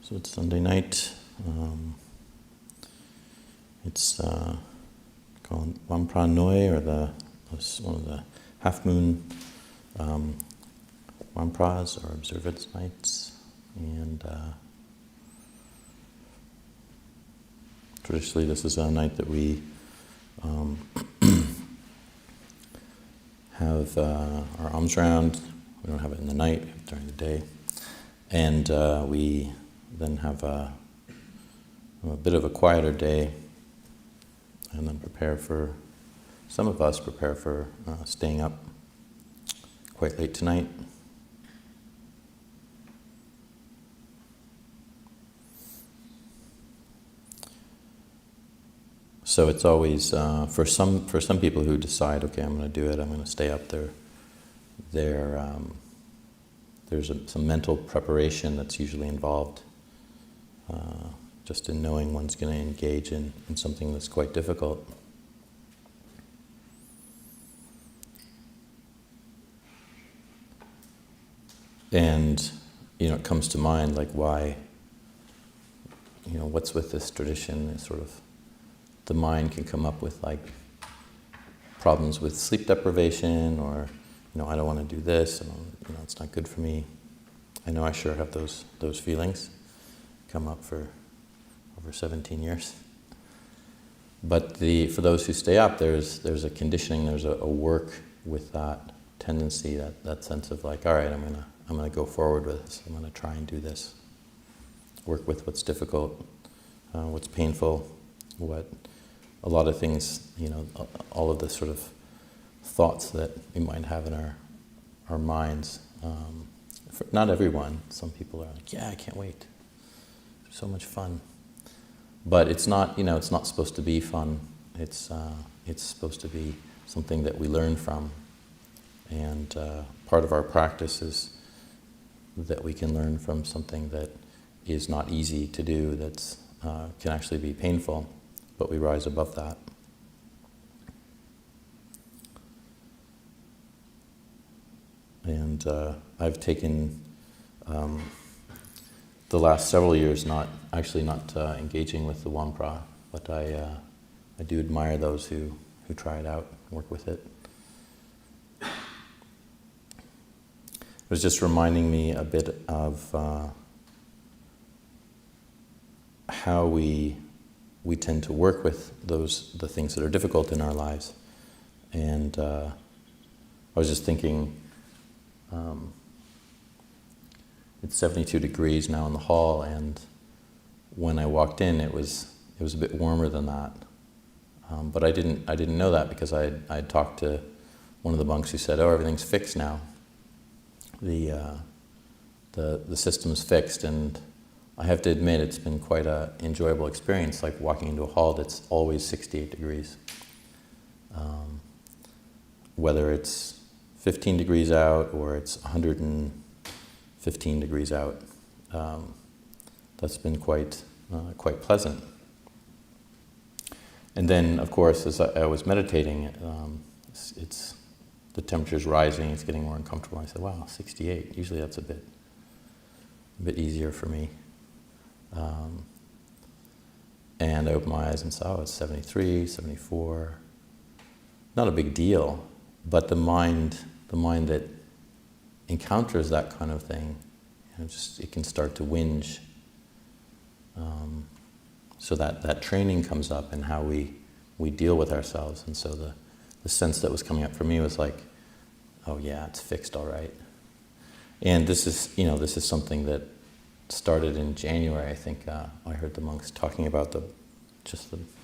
So it's Sunday night. It's called Wampa Noi, or one of the half moon Wampas, or observance nights. And traditionally, this is a night that we have our arms round. We don't have it in the night, we have it during the day. And we then have a bit of a quieter day, and then some of us prepare for staying up quite late tonight. So it's always, for some people who decide, okay, I'm going to do it, I'm going to stay up there, there's some mental preparation that's usually involved, just in knowing one's going to engage in something that's quite difficult. And, it comes to mind, like, why, what's with this tradition? It's sort of, the mind can come up with, like, problems with sleep deprivation, or, I don't want to do this, and it's not good for me. I know I sure have those feelings come up for over 17 years. But for those who stay up, there's a conditioning, there's a work with that tendency, that sense of, like, all right, I'm gonna go forward with this. I'm gonna try and do this. Work with what's difficult, what's painful, what a lot of things, all of the sort of thoughts that we might have in our minds. Not everyone. Some people are like, yeah, I can't wait. It's so much fun. But it's not, it's not supposed to be fun. It's supposed to be something that we learn from. And part of our practice is that we can learn from something that is not easy to do, that's can actually be painful, but we rise above that. And I've taken the last several years not engaging with the Wampa, but I do admire those who try it out, work with it. It was just reminding me a bit of how we tend to work with the things that are difficult in our lives. And I was just thinking, it's 72 degrees now in the hall, and when I walked in, it was a bit warmer than that. But I didn't know that, because I talked to one of the monks who said, "Oh, everything's fixed now. The system's fixed." And I have to admit, it's been quite an enjoyable experience, like walking into a hall that's always 68 degrees. Whether it's 15 degrees out or it's 115 degrees out, that's been quite pleasant. And then, of course, as I was meditating, the temperature's rising, it's getting more uncomfortable. I said, wow, 68, usually that's a bit easier for me. And I opened my eyes and saw, it's 73, 74. Not a big deal, but the mind that encounters that kind of thing, it can start to whinge. So that training comes up in how we deal with ourselves. And so the sense that was coming up for me was like, oh yeah, it's fixed all right. And this is something that started in January. I think I heard the monks talking about the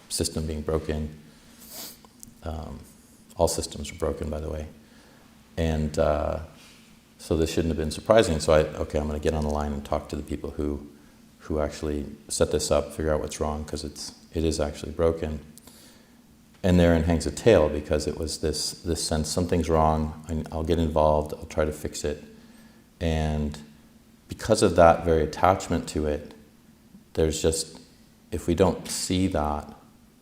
system being broken. All systems are broken, by the way. And so this shouldn't have been surprising. So I'm going to get on the line and talk to the people who actually set this up, figure out what's wrong, because it is actually broken. And therein hangs a tale, because it was this sense, something's wrong, I'll get involved, I'll try to fix it. And because of that very attachment to it, there's just, if we don't see that,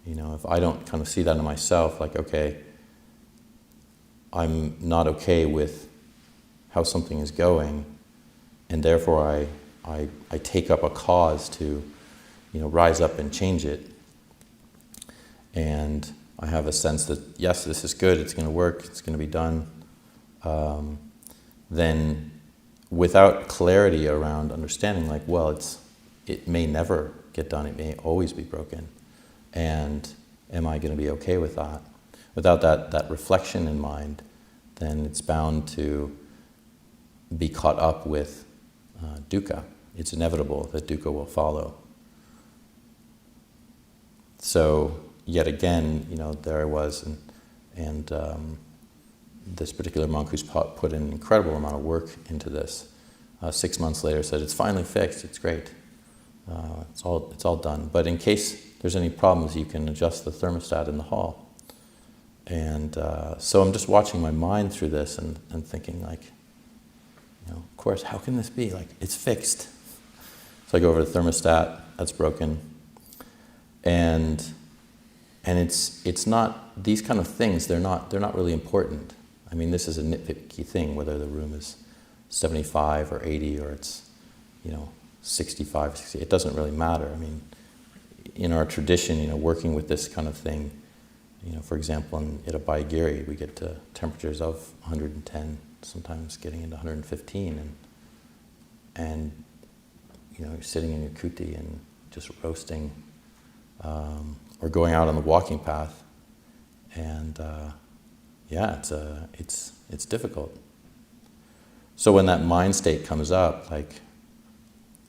if I don't kind of see that in myself, like, okay, I'm not okay with how something is going, and therefore I I take up a cause to, rise up and change it. And I have a sense that, yes, this is good, it's going to work, it's going to be done. Then without clarity around understanding, like, well, it may never get done, it may always be broken. And am I going to be okay with that? Without that reflection in mind, then it's bound to be caught up with dukkha. It's inevitable that dukkha will follow. So yet again, there I was, and this particular monk who's put an incredible amount of work into this, 6 months later said, it's finally fixed, it's great. It's all done. But in case there's any problems, you can adjust the thermostat in the hall. And so I'm just watching my mind through this and thinking, like, of course, how can this be? Like, it's fixed. So I go over to the thermostat, that's broken. And it's not, these kind of things, they're not really important. I mean, this is a nitpicky thing, whether the room is 75 or 80 or it's, 65, 60, it doesn't really matter. I mean, in our tradition, working with this kind of thing, for example, at Abhayagiri, we get to temperatures of 110, sometimes getting into 115, and you're sitting in your kuti and just roasting, or going out on the walking path, and it's difficult. So when that mind state comes up, like,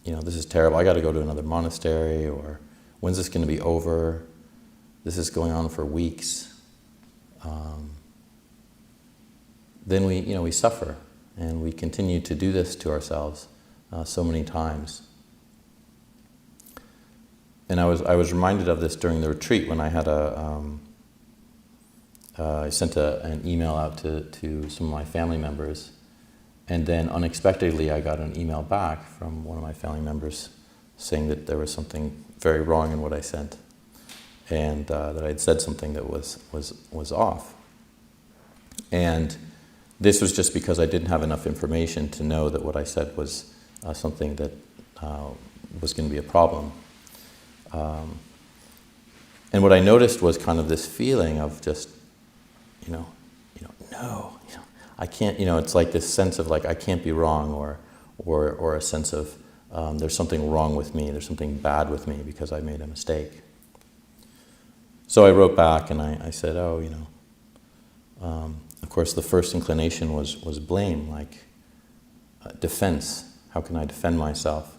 this is terrible, I got to go to another monastery, or when's this going to be over? This is going on for weeks. Then we suffer, and we continue to do this to ourselves so many times. And I was reminded of this during the retreat when I had I sent an email out to some of my family members, and then unexpectedly I got an email back from one of my family members saying that there was something very wrong in what I sent, and that I had said something that was off. And this was just because I didn't have enough information to know that what I said was something that was going to be a problem. And what I noticed was kind of this feeling of just, no, I can't, it's like this sense of like, I can't be wrong, or a sense of there's something wrong with me, there's something bad with me because I made a mistake. So I wrote back and I said, of course the first inclination was blame, like defense. How can I defend myself?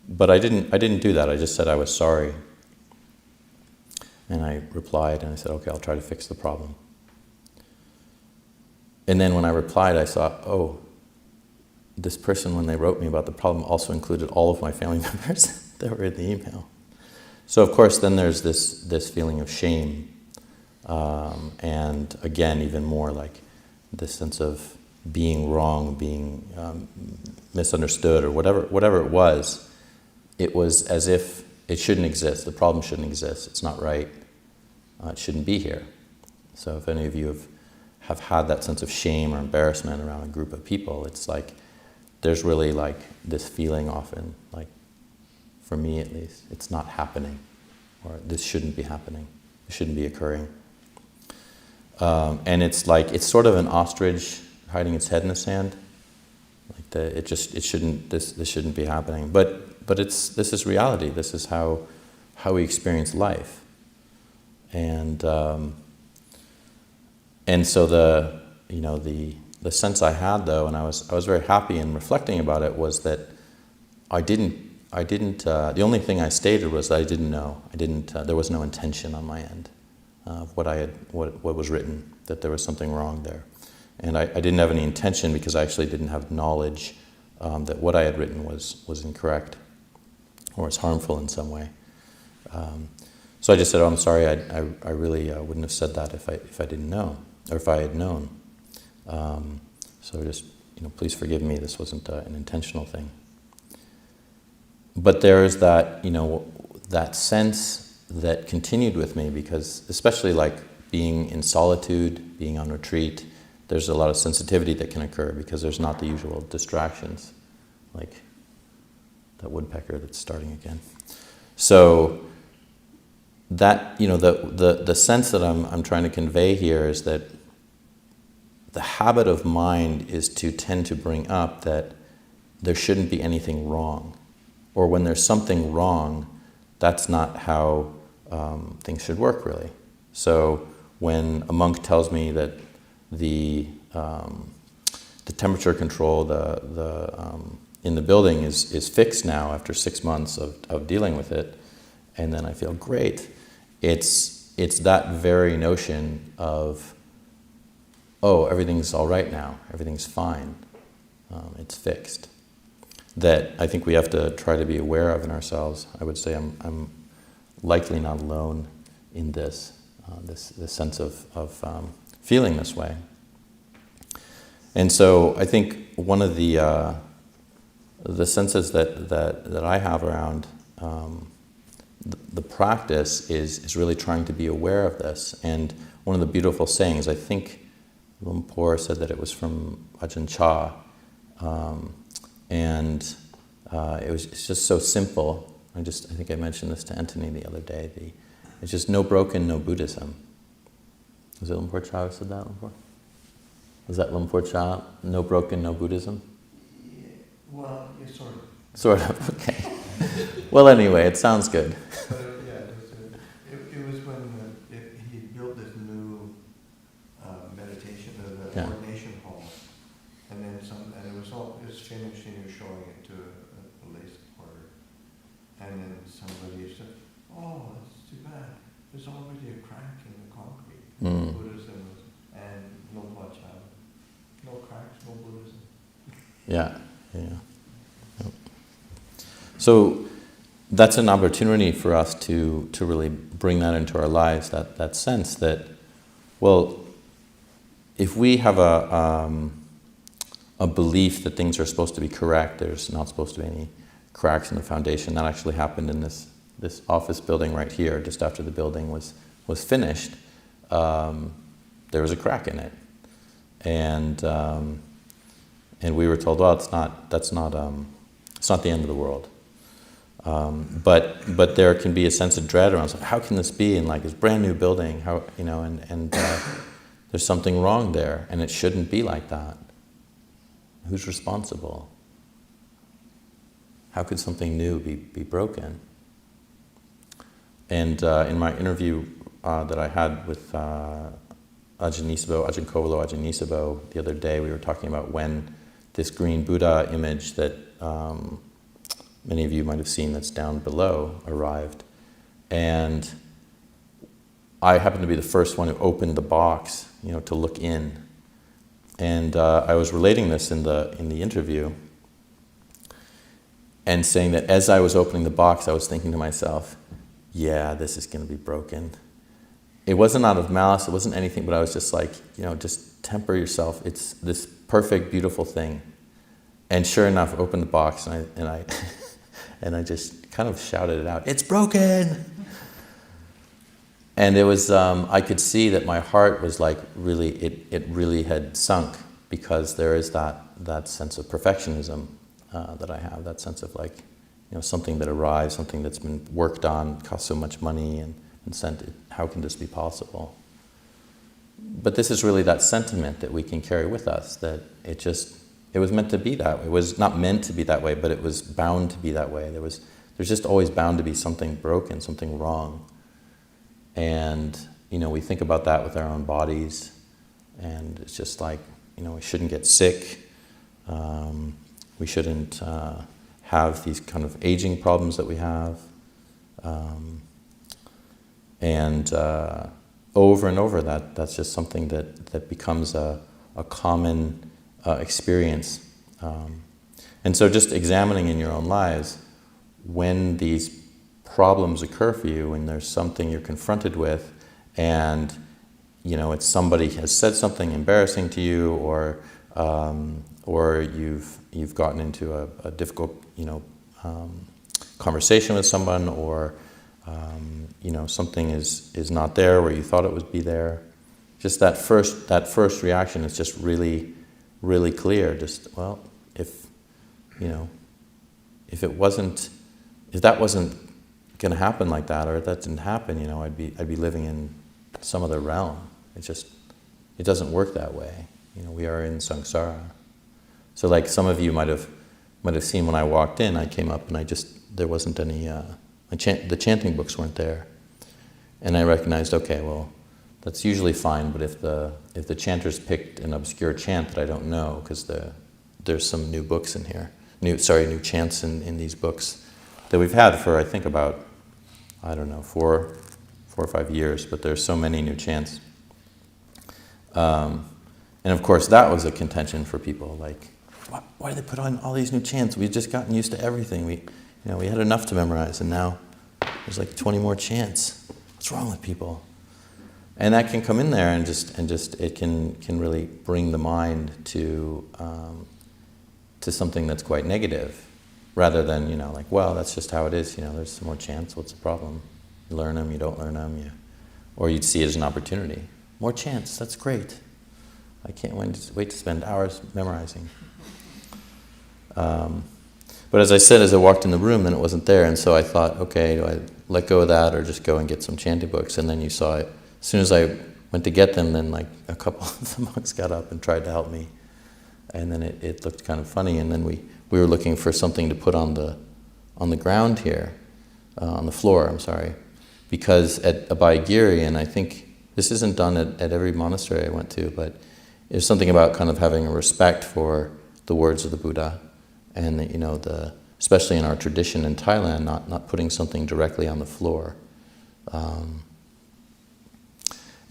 But I didn't do that. I just said I was sorry. And I replied and I said, okay, I'll try to fix the problem. And then when I replied, I thought, oh, this person, when they wrote me about the problem, also included all of my family members that were in the email. So of course then there's this feeling of shame, and again even more like this sense of being wrong, being misunderstood, or whatever it was. It was as if it shouldn't exist, the problem shouldn't exist, it's not right, it shouldn't be here. So if any of you have had that sense of shame or embarrassment around a group of people, it's like there's really like this feeling often, like for me at least, it's not happening, or this shouldn't be happening, it shouldn't be occurring. And it's like, it's sort of an ostrich hiding its head in the sand. Like this shouldn't be happening. But this is reality. This is how we experience life. And so the sense I had though, and I was very happy in reflecting about it, was that I didn't. The only thing I stated was that I didn't know. There was no intention on my end of what was written, that there was something wrong there, and I didn't have any intention because I actually didn't have knowledge that what I had written was incorrect or was harmful in some way. So I just said, "Oh, I'm sorry. I really wouldn't have said that if I didn't know, or if I had known. So just please forgive me. This wasn't an intentional thing." But there is that, that sense that continued with me, because especially like being in solitude, being on retreat, there's a lot of sensitivity that can occur because there's not the usual distractions. Like, that woodpecker that's starting again. So that, the sense that I'm trying to convey here is that the habit of mind is to tend to bring up that there shouldn't be anything wrong. Or when there's something wrong, that's not how things should work, really. So when a monk tells me that the temperature control in the building is fixed now after 6 months of dealing with it, and then I feel great, it's that very notion of, oh, everything's all right now, everything's fine, it's fixed, that I think we have to try to be aware of in ourselves. I would say I'm likely not alone in this sense of feeling this way. And so I think one of the senses that I have around the practice is really trying to be aware of this. And one of the beautiful sayings, I think Lumpur said that it was from Ajahn Cunda, and it's just so simple. I think I mentioned this to Anthony the other day. It's just no broken, no Buddhism. Was it Lumpur Cha who said that, Lumpur? Was that Lumpur Cha? No broken, no Buddhism? Yeah, well, yeah, sort of. Sort of, okay. Well, anyway, it sounds good. But it was when he built this new meditation, ordination hall, and then and it was finished, and he was showing it to a lay supporter, and then somebody said, "Oh, that's too bad. There's already a crack in the concrete." Buddhism and no much no cracks, no Buddhism. Yeah. So that's an opportunity for us to really bring that into our lives, that sense that, well, if we have a belief that things are supposed to be correct, there's not supposed to be any cracks in the foundation. That actually happened in this office building right here, just after the building was finished. There was a crack in it, and we were told, well, it's not the end of the world. But there can be a sense of dread around, how can this be in like this brand new building? How, and there's something wrong there, and it shouldn't be like that. Who's responsible? How could something new be broken? And in my interview that I had with Ajahn Kovalo, Ajahn Nisabo, the other day, we were talking about when this green Buddha image that many of you might have seen that's down below arrived. And I happened to be the first one who opened the box, to look in. And I was relating this in the interview and saying that as I was opening the box, I was thinking to myself, yeah, this is going to be broken. It wasn't out of malice, it wasn't anything, but I was just like, just temper yourself. It's this perfect, beautiful thing. And sure enough, I opened the box and I and I just kind of shouted it out, "It's broken!" And it was, I could see that my heart was like really, it really had sunk, because there is that sense of perfectionism that I have, that sense of like, something that arrives, something that's been worked on, costs so much money and sent, how can this be possible? But this is really that sentiment that we can carry with us, that it was meant to be that way. It was not meant to be that way, but it was bound to be that way. There's just always bound to be something broken, something wrong. And, we think about that with our own bodies, and it's just like, we shouldn't get sick. We shouldn't have these kind of aging problems that we have. And over and over, that's just something that becomes a common experience. And so just examining in your own lives, when these problems occur for you, when there's something you're confronted with, and it's somebody has said something embarrassing to you, or you've gotten into a difficult conversation with someone, or something is not there where you thought it would be there. Just that first reaction is just really, really clear. Just, well, if if that wasn't going to happen like that, or if that didn't happen, I'd be living in some other realm. It doesn't work that way. We are in samsara. So like some of you might have seen when I walked in, I came up and there wasn't any, the chanting books weren't there. And I recognized, okay, well, that's usually fine, but if the chanters picked an obscure chant that I don't know, because there's some new books in here, new chants in these books that we've had for, I think, about, I don't know, 4 or 5 years, but there's so many new chants. And of course, that was a contention for people, like, why do they put on all these new chants? We've just gotten used to everything. We had enough to memorize, and now there's like 20 more chants. What's wrong with people? And that can come in there and just it can really bring the mind to something that's quite negative, rather than like, well, that's just how it is. There's some more chants. What's the problem? You learn them, you don't learn them, or you'd see it as an opportunity. More chants. That's great. I can't wait to spend hours memorizing. But as I said, as I walked in the room, then it wasn't there, and so I thought, okay, do I let go of that or just go and get some chanting books? And then you saw it. As soon as I went to get them, then like a couple of the monks got up and tried to help me, and then it looked kind of funny. And then we were looking for something to put on the ground here, on the floor. I'm sorry, because at Abhayagiri, and I think this isn't done at every monastery I went to, but there's something about kind of having a respect for the words of the Buddha, and especially in our tradition in Thailand, not putting something directly on the floor. And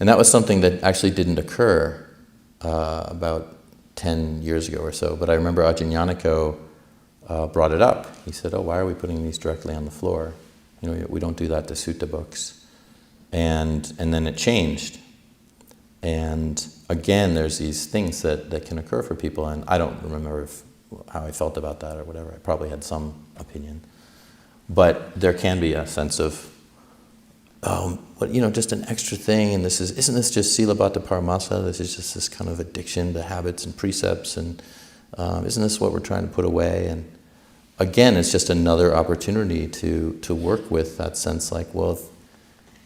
that was something that actually didn't occur about 10 years ago or so. But I remember Ajahn brought it up. He said, "Oh, why are we putting these directly on the floor? We don't do that to sutta books." And then it changed. And again, there's these things that can occur for people, and I don't remember how I felt about that or whatever. I probably had some opinion. But there can be a sense of, just an extra thing, and isn't this just silabhata paramasa? This is just this kind of addiction to habits and precepts, and isn't this what we're trying to put away? And again, it's just another opportunity to work with that sense, like, well,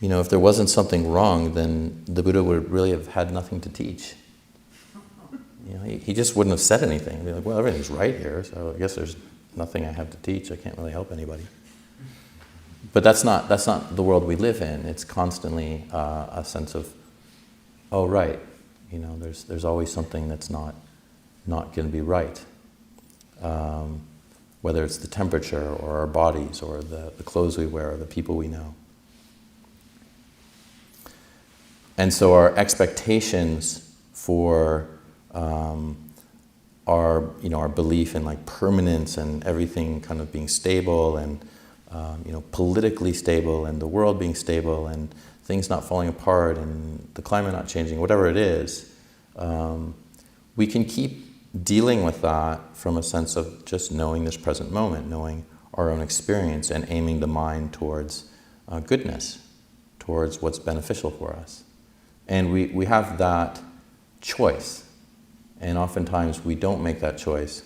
if there wasn't something wrong, then the Buddha would really have had nothing to teach. He just wouldn't have said anything. He'd be like, well, everything's right here, so I guess there's nothing I have to teach. I can't really help anybody. But that's not the world we live in. It's constantly a sense of, oh, right, there's always something that's not going to be right. Whether it's the temperature or our bodies or the clothes we wear or the people we know. And so our expectations for our belief in like permanence and everything kind of being stable and politically stable and the world being stable and things not falling apart and the climate not changing, whatever it is, we can keep dealing with that from a sense of just knowing this present moment, knowing our own experience and aiming the mind towards goodness, towards what's beneficial for us. And we have that choice. And oftentimes we don't make that choice.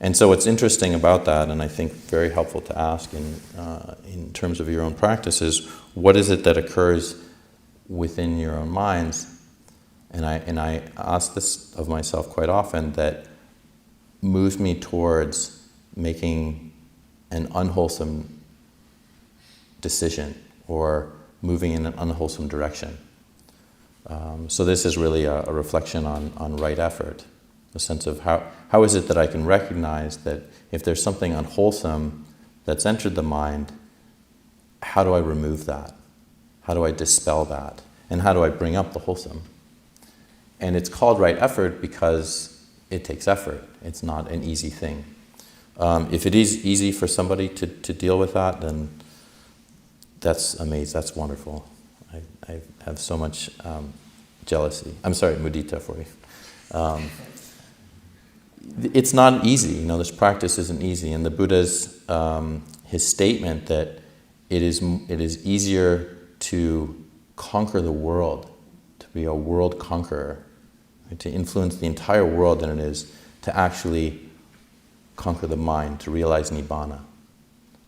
And so what's interesting about that, and I think very helpful to ask in terms of your own practice, is what is it that occurs within your own minds? And I ask this of myself quite often, that moves me towards making an unwholesome decision or moving in an unwholesome direction. So this is really a reflection on right effort, a sense of how is it that I can recognize that if there's something unwholesome that's entered the mind, how do I remove that? How do I dispel that? And how do I bring up the wholesome? And it's called right effort because it takes effort. It's not an easy thing. If it is easy for somebody to deal with that, then that's amazing, that's wonderful. I have so much jealousy. I'm sorry, mudita for you. It's not easy. This practice isn't easy. And the Buddha's his statement that it is easier to conquer the world, to be a world conqueror, to influence the entire world than it is to actually conquer the mind, to realize nibbana.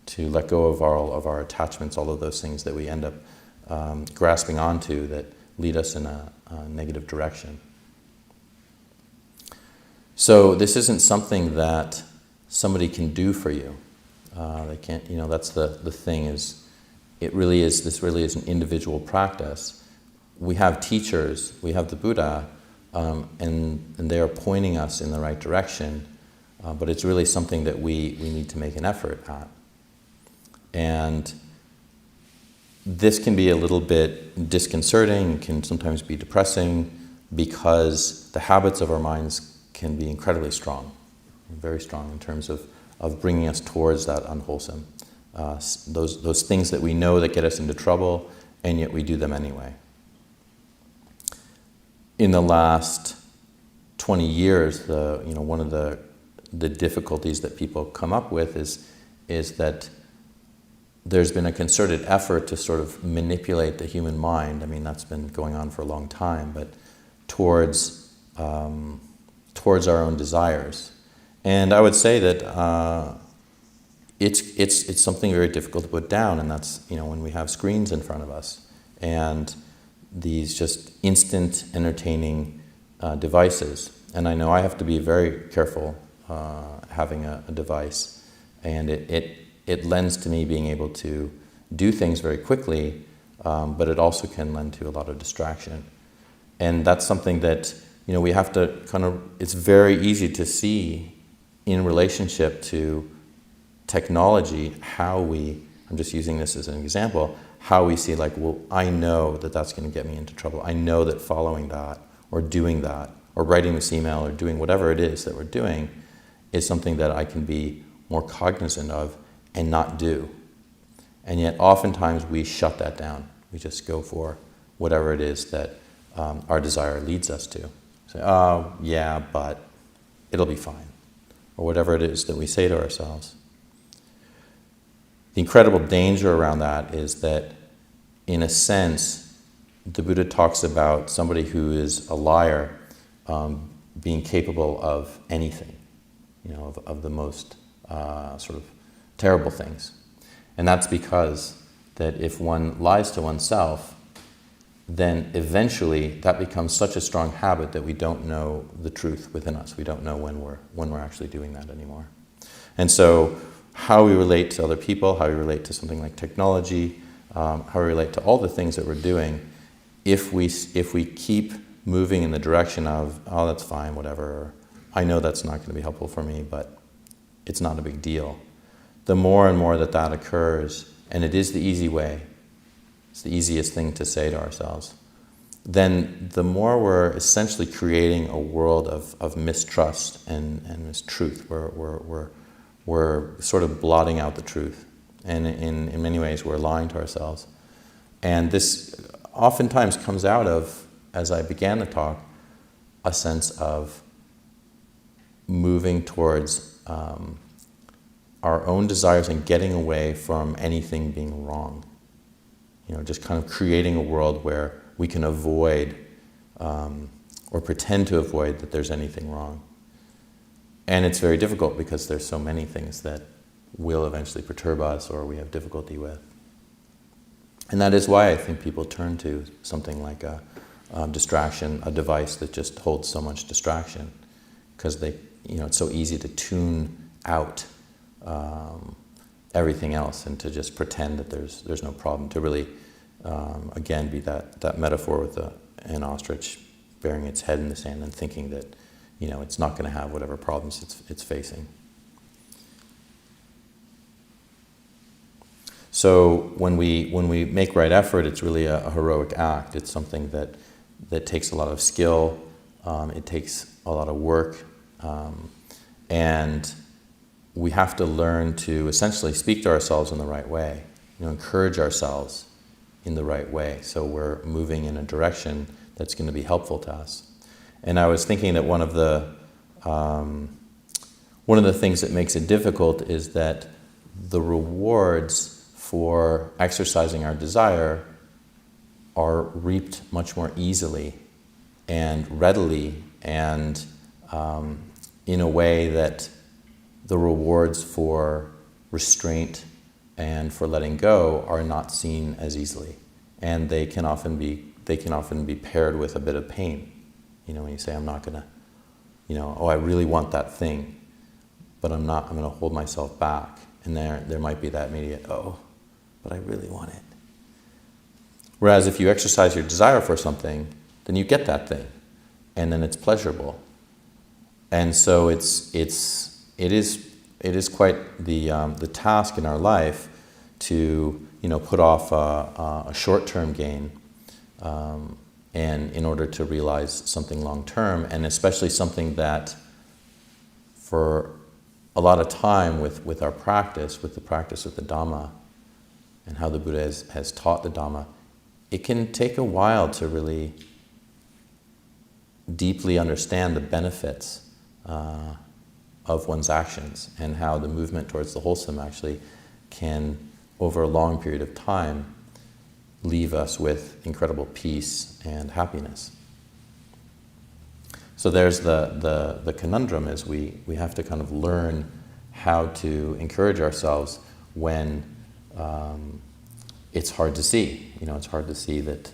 to let go of all of our attachments, all of those things that we end up grasping onto that lead us in a negative direction. So this isn't something that somebody can do for you. They can't, that's the thing is, this really is an individual practice. We have teachers, we have the Buddha, and they are pointing us in the right direction, but it's really something that we need to make an effort at. And this can be a little bit disconcerting, can sometimes be depressing, because the habits of our minds can be incredibly strong, very strong in terms of bringing us towards that unwholesome. Those things that we know that get us into trouble, and yet we do them anyway. In the last 20 years, one of the difficulties that people come up with is that there's been a concerted effort to sort of manipulate the human mind. I mean, that's been going on for a long time, but towards our own desires. And I would say that it's something very difficult to put down, and that's when we have screens in front of us and these just instant entertaining devices. And I know I have to be very careful having a device, and it lends to me being able to do things very quickly, but it also can lend to a lot of distraction. And that's something that we have to it's very easy to see in relationship to technology how I'm just using this as an example, how we see I know that that's going to get me into trouble. I know that following that or doing that or writing this email or doing whatever it is that we're doing is something that I can be more cognizant of and not do. And yet oftentimes we shut that down. We just go for whatever it is that our desire leads us to. Say, oh yeah, but it'll be fine. Or whatever it is that we say to ourselves. The incredible danger around that is that, in a sense, the Buddha talks about somebody who is a liar being capable of anything, of the most sort of terrible things. And that's because that if one lies to oneself, then eventually that becomes such a strong habit that we don't know the truth within us. We don't know when we're actually doing that anymore. And so how we relate to other people, how we relate to something like technology, how we relate to all the things that we're doing, if we keep moving in the direction of, oh, that's fine, whatever, or, I know that's not going to be helpful for me, but it's not a big deal. The more and more that occurs, and it is the easy way, it's the easiest thing to say to ourselves, then the more we're essentially creating a world of mistrust and mistruth. We're sort of blotting out the truth. And in many ways, we're lying to ourselves. And this oftentimes comes out of, as I began the talk, a sense of moving towards our own desires and getting away from anything being wrong. Just kind of creating a world where we can avoid or pretend to avoid that there's anything wrong. And it's very difficult because there's so many things that will eventually perturb us or we have difficulty with. And that is why I think people turn to something like a distraction, a device that just holds so much distraction, because it's so easy to tune out everything else and to just pretend that there's no problem, to really, again, be that metaphor with an ostrich burying its head in the sand and thinking that, it's not going to have whatever problems it's facing. So when we make right effort, it's really a heroic act. It's something that takes a lot of skill, it takes a lot of work, and we have to learn to essentially speak to ourselves in the right way, encourage ourselves in the right way, so we're moving in a direction that's going to be helpful to us. And I was thinking that one of the things that makes it difficult is that the rewards for exercising our desire are reaped much more easily and readily, and in a way that the rewards for restraint and for letting go are not seen as easily, and they can often be paired with a bit of pain. When you say, I'm not gonna, I really want that thing, but I'm gonna hold myself back, and there might be that immediate, but I really want it. Whereas if you exercise your desire for something, then you get that thing, and then it's pleasurable. And so it is quite the task in our life to put off a short-term gain, and in order to realize something long-term, and especially something that for a lot of time with our practice, with the practice of the Dhamma, and how the Buddha has taught the Dhamma, it can take a while to really deeply understand the benefits of one's actions, and how the movement towards the wholesome actually can, over a long period of time, leave us with incredible peace and happiness. So there's the conundrum is we have to kind of learn how to encourage ourselves when it's hard to see. It's hard to see that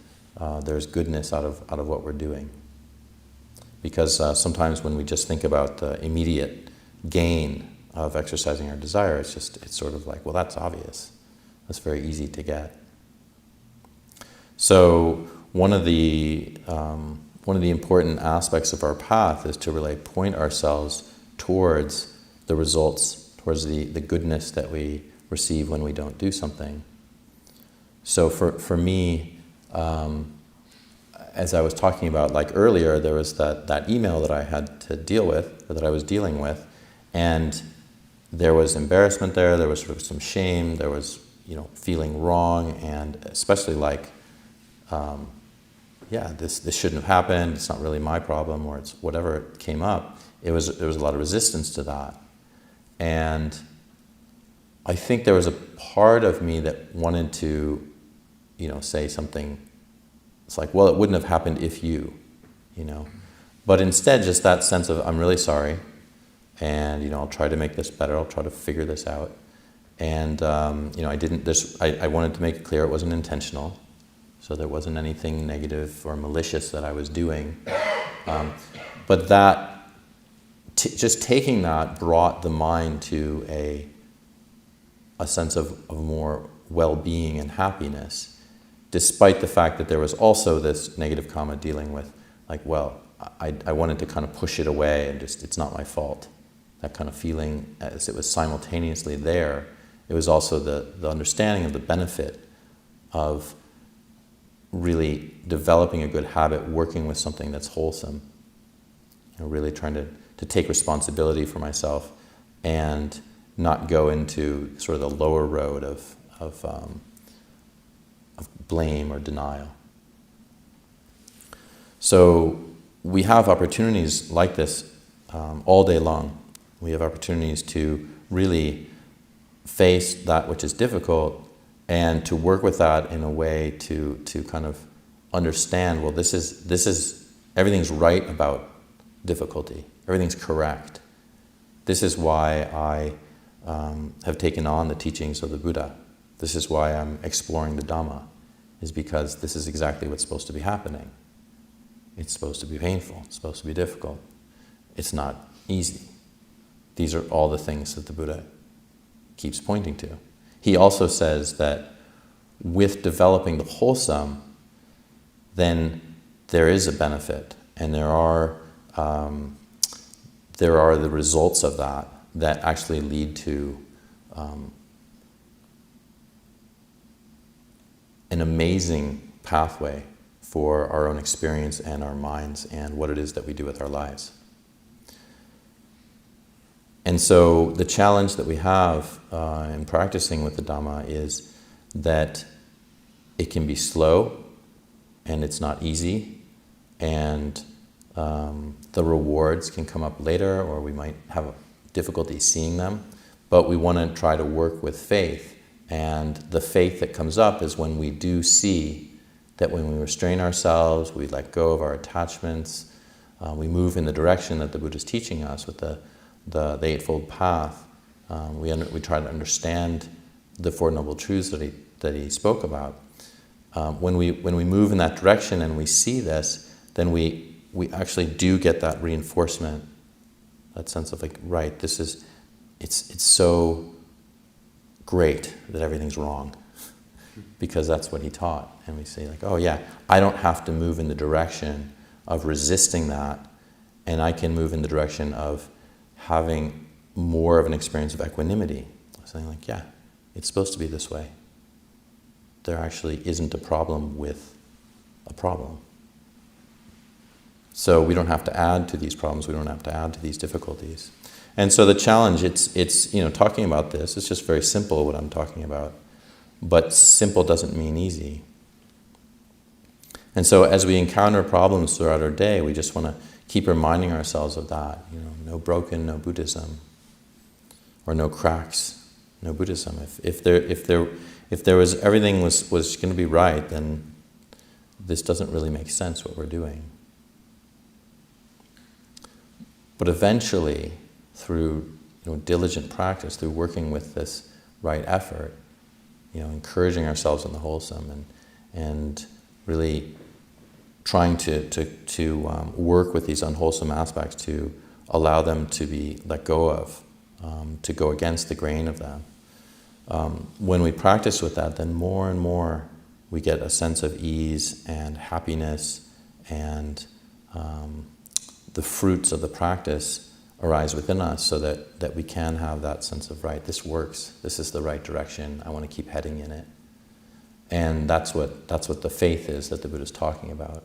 there's goodness out of what we're doing. Because sometimes when we just think about the immediate gain of exercising our desire, it's sort of like, well, that's obvious. That's very easy to get. So one of the important aspects of our path is to really point ourselves towards the results, towards the goodness that we receive when we don't do something. So for me, as I was talking about, like earlier, there was that email that I had to deal with, or that I was dealing with, and there was embarrassment there was sort of some shame, there was, feeling wrong, and especially like, this shouldn't have happened, it's not really my problem, or it's whatever came up. There was a lot of resistance to that. And I think there was a part of me that wanted to, say something. It's like, well, it wouldn't have happened if you. But instead, just that sense of, I'm really sorry, and, I'll try to make this better, I'll try to figure this out. And, I wanted to make it clear it wasn't intentional, so there wasn't anything negative or malicious that I was doing. But that, just taking that brought the mind to a sense of more well-being and happiness, despite the fact that there was also this negative karma dealing with, like, well, I wanted to kind of push it away and just, it's not my fault. That kind of feeling, as it was simultaneously there, it was also the understanding of the benefit of really developing a good habit, working with something that's wholesome, really trying to take responsibility for myself and not go into sort of the lower road of blame or denial. So we have opportunities like this all day long. We have opportunities to really face that which is difficult and to work with that in a way to kind of understand, well, this is everything's right about difficulty. Everything's correct. This is why I have taken on the teachings of the Buddha. This is why I'm exploring the Dhamma, is because this is exactly what's supposed to be happening. It's supposed to be painful. It's supposed to be difficult. It's not easy. These are all the things that the Buddha keeps pointing to. He also says that with developing the wholesome, then there is a benefit, and there are the results of that actually lead to an amazing pathway for our own experience and our minds and what it is that we do with our lives. And so the challenge that we have in practicing with the Dhamma is that it can be slow and it's not easy, and the rewards can come up later, or we might have difficulty seeing them, but we want to try to work with faith. And the faith that comes up is when we do see that when we restrain ourselves, we let go of our attachments, we move in the direction that the Buddha is teaching us with the Eightfold Path. We try to understand the Four Noble Truths that he spoke about. When we move in that direction and we see this, then we actually do get that reinforcement, that sense of like, right, it's so great that everything's wrong, because that's what he taught. And we say like, oh yeah, I don't have to move in the direction of resisting that, and I can move in the direction of having more of an experience of equanimity. Saying like, yeah, it's supposed to be this way. There actually isn't a problem with a problem. So we don't have to add to these problems, we don't have to add to these difficulties. And so the challenge, it's talking about this, it's just very simple what I'm talking about. But simple doesn't mean easy. And so as we encounter problems throughout our day, we just want to keep reminding ourselves of that. No broken, no Buddhism. Or no cracks, no Buddhism. If there was, everything was going to be right, then this doesn't really make sense what we're doing. But eventually, through diligent practice, through working with this right effort, encouraging ourselves in the wholesome and really trying to work with these unwholesome aspects to allow them to be let go of, to go against the grain of them. When we practice with that, then more and more we get a sense of ease and happiness, and the fruits of the practice arise within us, so that we can have that sense of, right, this works, this is the right direction, I want to keep heading in it. And that's what the faith is that the Buddha is talking about.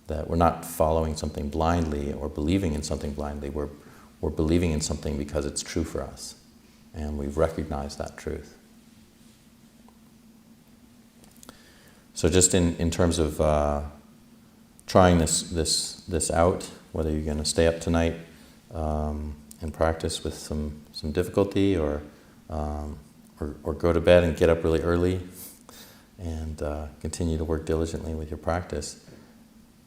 That we're not following something blindly or believing in something blindly, we're believing in something because it's true for us, and we've recognized that truth. So just in terms of trying this out, whether you're going to stay up tonight and practice with some difficulty, or go to bed and get up really early and continue to work diligently with your practice.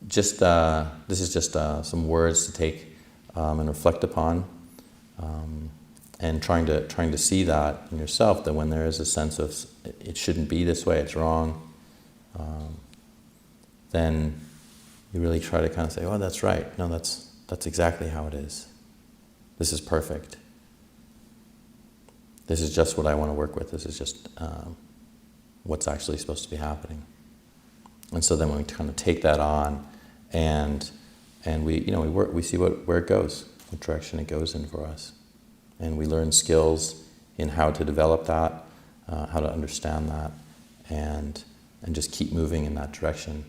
This is just some words to take and reflect upon, and trying to see that in yourself, that when there is a sense of it shouldn't be this way, it's wrong, then you really try to kind of say, oh, that's right. No, that's exactly how it is. This is perfect. This is just what I want to work with. This is just what's actually supposed to be happening. And so then when we kind of take that on, and we see where it goes, what direction it goes in for us, and we learn skills in how to develop that, how to understand that, and just keep moving in that direction.